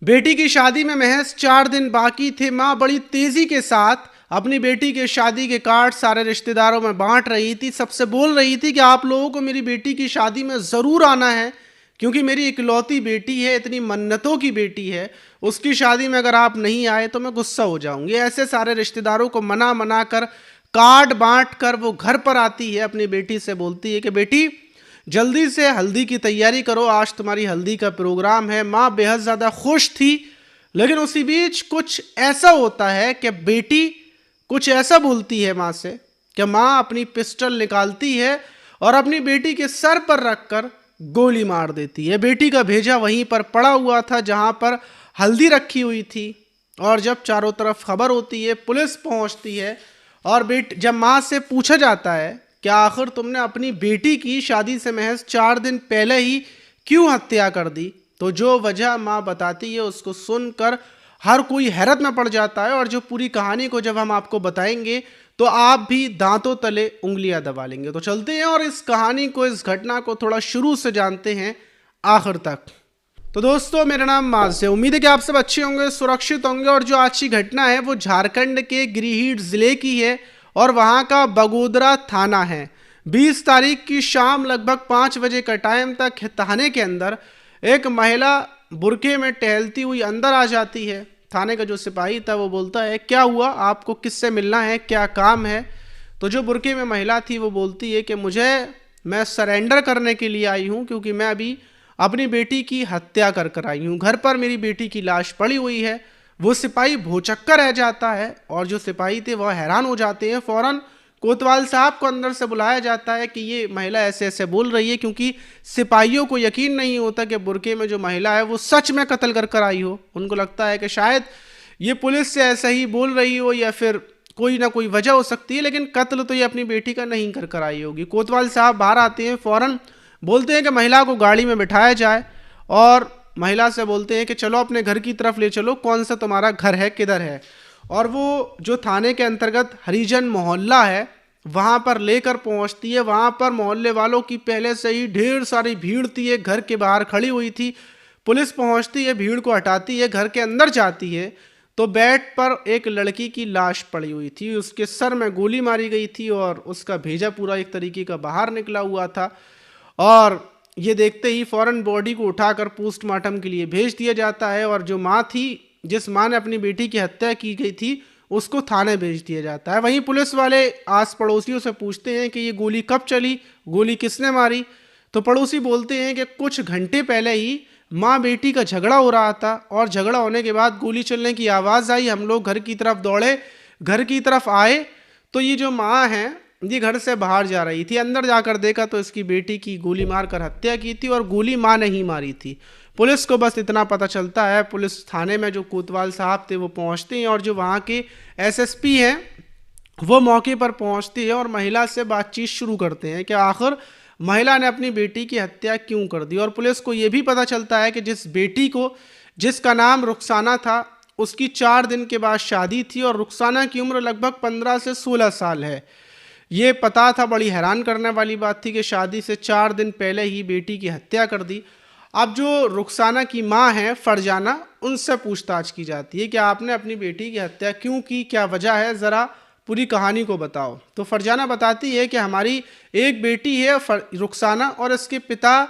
बेटी की शादी में महज 4 दिन बाकी थे। माँ बड़ी तेजी के साथ अपनी बेटी के शादी के कार्ड सारे रिश्तेदारों में बांट रही थी। सबसे बोल रही थी कि आप लोगों को मेरी बेटी की शादी में ज़रूर आना है, क्योंकि मेरी इकलौती बेटी है, इतनी मन्नतों की बेटी है। उसकी शादी में अगर आप नहीं आए तो मैं गुस्सा हो जाऊंगी। ऐसे सारे रिश्तेदारों को मना मना कर, कार्ड बांट कर वो घर पर आती है। अपनी बेटी से बोलती है कि बेटी जल्दी से हल्दी की तैयारी करो, आज तुम्हारी हल्दी का प्रोग्राम है। माँ बेहद ज़्यादा खुश थी, लेकिन उसी बीच कुछ ऐसा होता है कि बेटी कुछ ऐसा बोलती है माँ से कि माँ अपनी पिस्टल निकालती है और अपनी बेटी के सर पर रखकर गोली मार देती है। बेटी का भेजा वहीं पर पड़ा हुआ था जहाँ पर हल्दी रखी हुई थी। और जब चारों तरफ खबर होती है, पुलिस पहुँचती है और जब माँ से पूछा जाता है कि आखिर तुमने अपनी बेटी की शादी से महज 4 दिन पहले ही क्यों हत्या कर दी, तो जो वजह माँ बताती है उसको सुनकर हर कोई हैरत में पड़ जाता है। और जो पूरी कहानी को जब हम आपको बताएंगे तो आप भी दांतों तले उंगलियां दबा लेंगे। तो चलते हैं और इस कहानी को, इस घटना को थोड़ा शुरू से जानते हैं आखिर तक। तो दोस्तों, मेरा नाम माज है। उम्मीद है कि आप सब अच्छे होंगे, सुरक्षित होंगे। और जो आज की घटना है वो झारखंड के गिरिडीह जिले की है और वहाँ का बगोदरा थाना है। 20 तारीख की शाम लगभग 5 बजे का टाइम तक थाने के अंदर एक महिला बुरके में टहलती हुई अंदर आ जाती है। थाने का जो सिपाही था वो बोलता है, क्या हुआ, आपको किससे मिलना है, क्या काम है? तो जो बुरके में महिला थी वो बोलती है कि मैं सरेंडर करने के लिए आई हूँ, क्योंकि मैं अभी अपनी बेटी की हत्या कर कर आई हूँ। घर पर मेरी बेटी की लाश पड़ी हुई है। वो सिपाही भौचक्का रह जाता है और जो सिपाही थे वह हैरान हो जाते हैं। फौरन कोतवाल साहब को अंदर से बुलाया जाता है कि ये महिला ऐसे ऐसे बोल रही है, क्योंकि सिपाहियों को यकीन नहीं होता कि बुरके में जो महिला है वो सच में कत्ल कर कर आई हो। उनको लगता है कि शायद ये पुलिस से ऐसा ही बोल रही हो या फिर कोई ना कोई वजह हो सकती है, लेकिन कत्ल तो ये अपनी बेटी का नहीं कर कर आई होगी। कोतवाल साहब बाहर आते हैं, फौरन बोलते हैं कि महिला को गाड़ी में बिठाया जाए और महिला से बोलते हैं कि चलो अपने घर की तरफ ले चलो, कौन सा तुम्हारा घर है, किधर है। और वो जो थाने के अंतर्गत हरिजन मोहल्ला है वहाँ पर लेकर पहुँचती है। वहाँ पर मोहल्ले वालों की पहले से ही ढेर सारी भीड़ थी, एक घर के बाहर खड़ी हुई थी। पुलिस पहुँचती है, भीड़ को हटाती है, घर के अंदर जाती है तो बेड पर एक लड़की की लाश पड़ी हुई थी। उसके सर में गोली मारी गई थी और उसका भेजा पूरा एक तरीके का बाहर निकला हुआ था। और ये देखते ही फौरन बॉडी को उठाकर पोस्टमार्टम के लिए भेज दिया जाता है। और जो माँ थी, जिस माँ ने अपनी बेटी की हत्या की गई थी, उसको थाने भेज दिया जाता है। वहीं पुलिस वाले आस पड़ोसियों से पूछते हैं कि ये गोली कब चली, गोली किसने मारी। तो पड़ोसी बोलते हैं कि कुछ घंटे पहले ही माँ बेटी का झगड़ा हो रहा था और झगड़ा होने के बाद गोली चलने की आवाज़ आई। हम लोग घर की तरफ दौड़े, घर की तरफ आए तो ये जो माँ है ये घर से बाहर जा रही थी। अंदर जाकर देखा तो इसकी बेटी की गोली मारकर हत्या की थी और गोली माँ ने ही मारी थी। पुलिस को बस इतना पता चलता है। पुलिस थाने में जो कोतवाल साहब थे वो पहुंचते हैं और जो वहाँ के एसएसपी हैं वो मौके पर पहुंचती है और महिला से बातचीत शुरू करते हैं कि आखिर महिला ने अपनी बेटी की हत्या क्यों कर दी। और पुलिस को ये भी पता चलता है कि जिस बेटी को, जिसका नाम रुखसाना था, उसकी 4 दिन के बाद शादी थी और रुखसाना की उम्र लगभग 15 से 16 साल है। ये पता था, बड़ी हैरान करने वाली बात थी कि शादी से 4 दिन पहले ही बेटी की हत्या कर दी। अब जो रुखसाना की माँ है फरजाना, उनसे पूछताछ की जाती है कि आपने अपनी बेटी की हत्या क्यों की, क्या वजह है, ज़रा पूरी कहानी को बताओ। तो फरजाना बताती है कि हमारी एक बेटी है रुखसाना और इसके पिता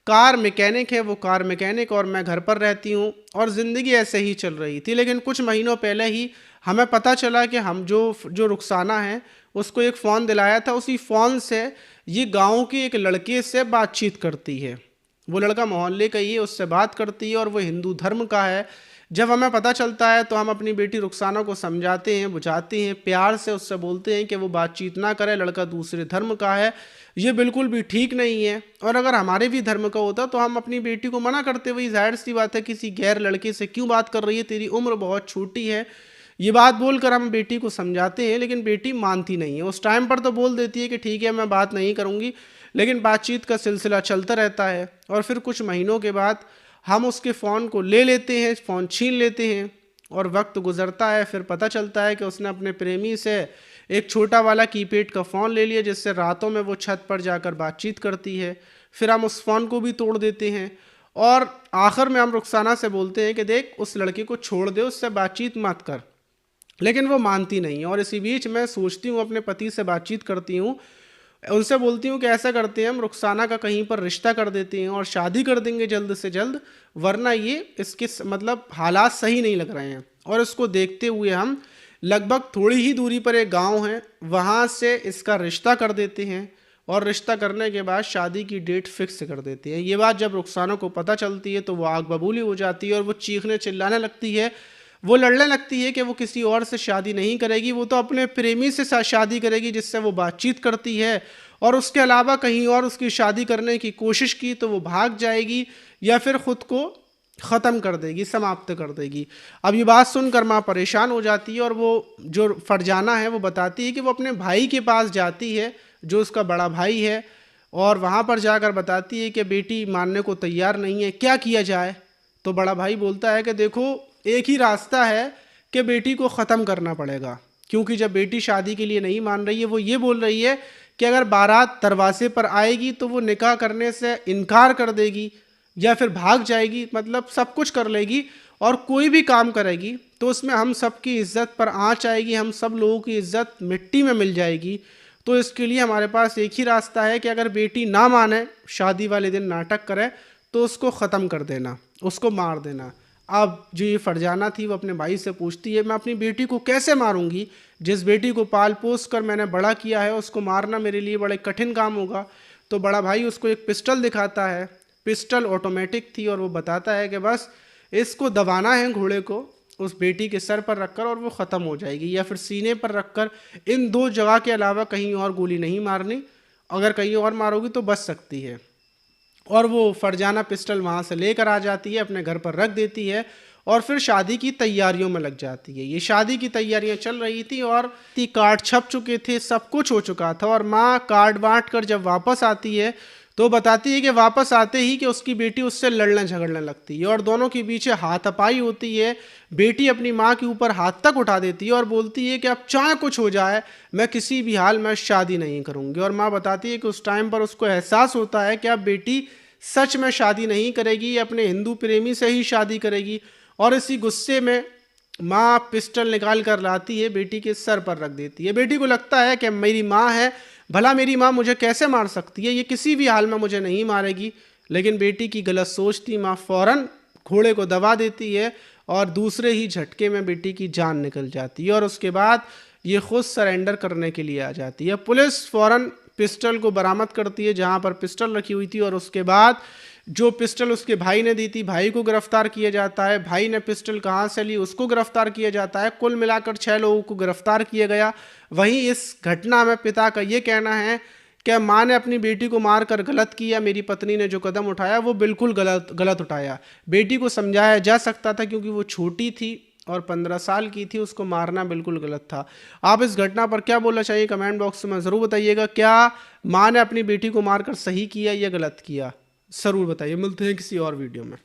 कार मैकेनिक है, वो कार मैकेनिक, और मैं घर पर रहती हूँ और ज़िंदगी ऐसे ही चल रही थी। लेकिन कुछ महीनों पहले ही हमें पता चला कि हम जो रुखसाना है उसको एक फ़ोन दिलाया था। उसी फ़ोन से ये गांव के एक लड़के से बातचीत करती है। वो लड़का मोहल्ले का ही है, उससे बात करती है और वो हिंदू धर्म का है। जब हमें पता चलता है तो हम अपनी बेटी रुखसाना को समझाते हैं, बुझाते हैं, प्यार से उससे बोलते हैं कि वो बातचीत ना करे, लड़का दूसरे धर्म का है, ये बिल्कुल भी ठीक नहीं है। और अगर हमारे भी धर्म का होता तो हम अपनी बेटी को मना करते हुए, जाहिर सी बात है किसी गैर लड़के से क्यों बात कर रही है, तेरी उम्र बहुत छोटी है, ये बात बोलकर हम बेटी को समझाते हैं। लेकिन बेटी मानती नहीं है। उस टाइम पर तो बोल देती है कि ठीक है मैं बात नहीं करूँगी, लेकिन बातचीत का सिलसिला चलता रहता है। और फिर कुछ महीनों के बाद हम उसके फ़ोन को ले लेते हैं, फ़ोन छीन लेते हैं और वक्त गुजरता है। फिर पता चलता है कि उसने अपने प्रेमी से एक छोटा वाला कीपैड का फ़ोन ले लिया, जिससे रातों में वो छत पर जाकर बातचीत करती है। फिर हम उस फ़ोन को भी तोड़ देते हैं और आखिर में हम रुखसाना से बोलते हैं कि देख उस लड़के को छोड़ दे, उससे बातचीत मत कर, लेकिन वो मानती नहीं है। और इसी बीच मैं सोचती हूँ, अपने पति से बातचीत करती हूँ, उनसे बोलती हूँ कि ऐसा करते हैं हम रुखसाना का कहीं पर रिश्ता कर देते हैं और शादी कर देंगे जल्द से जल्द, वरना ये इसके मतलब हालात सही नहीं लग रहे हैं। और इसको देखते हुए हम लगभग थोड़ी ही दूरी पर एक गांव है, वहाँ से इसका रिश्ता कर देते हैं और रिश्ता करने के बाद शादी की डेट फिक्स कर देते हैं। ये बात जब रुखसाना को पता चलती है तो वो आग बबूली हो जाती है और वो चीखने चिल्लाने लगती है, वो लड़ने लगती है कि वो किसी और से शादी नहीं करेगी, वो तो अपने प्रेमी से शादी करेगी जिससे वो बातचीत करती है, और उसके अलावा कहीं और उसकी शादी करने की कोशिश की तो वो भाग जाएगी या फिर ख़ुद को ख़त्म कर देगी, समाप्त कर देगी। अब ये बात सुनकर माँ परेशान हो जाती है और वो जो फरजाना है वो बताती है कि वो अपने भाई के पास जाती है, जो उसका बड़ा भाई है, और वहाँ पर जाकर बताती है कि बेटी मानने को तैयार नहीं है, क्या किया जाए। तो बड़ा भाई बोलता है कि देखो एक ही रास्ता है कि बेटी को ख़त्म करना पड़ेगा, क्योंकि जब बेटी शादी के लिए नहीं मान रही है, वो ये बोल रही है कि अगर बारात दरवाजे पर आएगी तो वो निकाह करने से इनकार कर देगी या फिर भाग जाएगी, मतलब सब कुछ कर लेगी, और कोई भी काम करेगी तो उसमें हम सब की इज़्ज़त पर आँच आएगी, हम सब लोगों की इज़्ज़त मिट्टी में मिल जाएगी। तो इसके लिए हमारे पास एक ही रास्ता है कि अगर बेटी ना माने, शादी वाले दिन नाटक करे, तो उसको ख़त्म कर देना, उसको मार देना। अब जो ये फरजाना थी वो अपने भाई से पूछती है, मैं अपनी बेटी को कैसे मारूंगी, जिस बेटी को पाल पोस कर मैंने बड़ा किया है उसको मारना मेरे लिए बड़े कठिन काम होगा। तो बड़ा भाई उसको एक पिस्टल दिखाता है, पिस्टल ऑटोमेटिक थी, और वो बताता है कि बस इसको दबाना है घोड़े को उस बेटी के सर पर रखकर और वो ख़त्म हो जाएगी, या फिर सीने पर रखकर, इन दो जगह के अलावा कहीं और गोली नहीं मारनी, अगर कहीं और मारोगी तो बच सकती है। और वो फरजाना पिस्टल वहाँ से लेकर आ जाती है, अपने घर पर रख देती है और फिर शादी की तैयारियों में लग जाती है। ये शादी की तैयारियां चल रही थी और कार्ड छप चुके थे, सब कुछ हो चुका था, और माँ कार्ड बांट कर जब वापस आती है तो बताती है कि वापस आते ही कि उसकी बेटी उससे लड़ने झगड़ने लगती है और दोनों के बीच हाथापाई होती है। बेटी अपनी माँ के ऊपर हाथ तक उठा देती है और बोलती है कि अब चाहे कुछ हो जाए मैं किसी भी हाल में शादी नहीं करूँगी। और माँ बताती है कि उस टाइम पर उसको एहसास होता है कि अब बेटी सच में शादी नहीं करेगी, अपने हिंदू प्रेमी से ही शादी करेगी। और इसी गुस्से में माँ पिस्टल निकाल कर लाती है, बेटी के सर पर रख देती है। बेटी को लगता है कि मेरी माँ है, भला मेरी माँ मुझे कैसे मार सकती है, ये किसी भी हाल में मुझे नहीं मारेगी। लेकिन बेटी की गलत सोच थी, माँ फौरन घोड़े को दबा देती है और दूसरे ही झटके में बेटी की जान निकल जाती है। और उसके बाद ये खुद सरेंडर करने के लिए आ जाती है। पुलिस फौरन पिस्टल को बरामद करती है जहाँ पर पिस्टल रखी हुई थी, और उसके बाद जो पिस्टल उसके भाई ने दी थी, भाई को गिरफ्तार किया जाता है। भाई ने पिस्टल कहाँ से ली उसको गिरफ्तार किया जाता है। कुल मिलाकर 6 लोगों को गिरफ्तार किया गया। वहीं इस घटना में पिता का ये कहना है कि माँ ने अपनी बेटी को मारकर गलत किया, मेरी पत्नी ने जो कदम उठाया वो बिल्कुल गलत उठाया। बेटी को समझाया जा सकता था क्योंकि वो छोटी थी और 15 साल की थी, उसको मारना बिल्कुल गलत था। आप इस घटना पर क्या बोलना चाहिए कमेंट बॉक्स में ज़रूर बताइएगा। क्या माँ ने अपनी बेटी को मारकर सही किया या गलत किया, ज़रूर बताइए। मिलते हैं किसी और वीडियो में।